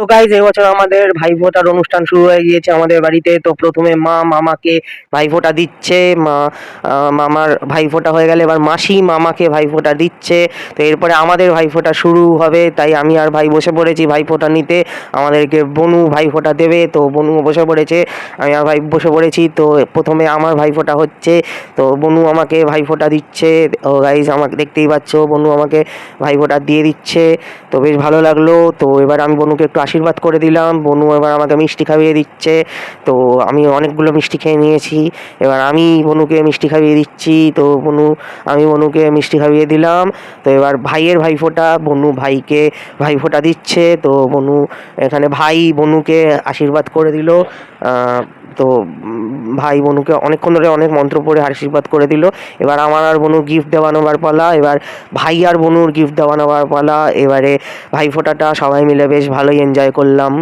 তো গাইজ এবছর আমাদের ভাইফোঁটার অনুষ্ঠান শুরু হয়ে গিয়েছে আমাদের বাড়িতে। তো প্রথমে মা মামাকে ভাইফোঁটা দিচ্ছে, মামার ভাইফোঁটা হয়ে গেলে এবার মাসি মামাকে ভাইফোঁটা দিচ্ছে। তো এরপরে আমাদের ভাইফোঁটা শুরু হবে, তাই আমি আর ভাই বসে পড়েছি ভাইফোঁটা নিতে। আমাদেরকে বনু ভাইফোঁটা দেবে, তো বনু বসে পড়েছে, আমি আর ভাই বসে পড়েছি। তো প্রথমে আমার ভাইফোঁটা হচ্ছে, তো বনু আমাকে ভাইফোঁটা দিচ্ছে। ও গাইজ আমাকে দেখতেই পাচ্ছ, বনু আমাকে ভাইফোঁটা দিয়ে দিচ্ছে। তো বেশ ভালো লাগলো। তো এবার আমি বনুকে একটু আশীর্বাদ করে দিলাম, বনু এবার আমাকে মিষ্টি খাইয়ে দিচ্ছে। তো আমি অনেকগুলো মিষ্টি খেয়ে নিয়েছি, এবার আমি বনুকে মিষ্টি খাইয়ে দিচ্ছি। তো আমি বনুকে মিষ্টি খাইয়ে দিলাম। তো এবার ভাইয়ের ভাইফোঁটা, বনু ভাইকে ভাইফোঁটা দিচ্ছে। তো বনু এখানে ভাই বনুকে আশীর্বাদ করে দিল। তো ভাই বনুকে অনেকক্ষণ ধরে অনেক মন্ত্র পড়ে আশীর্বাদ করে দিল। এবার আমার আর বনুর গিফট দেওয়া নেওয়ার পালা, এবার ভাই আর বনুর গিফট দেওয়া নেওয়ার পালা। এবারে ভাইফোঁটাটা সবাই মিলে বেশ ভালোই এনজয় করলাম।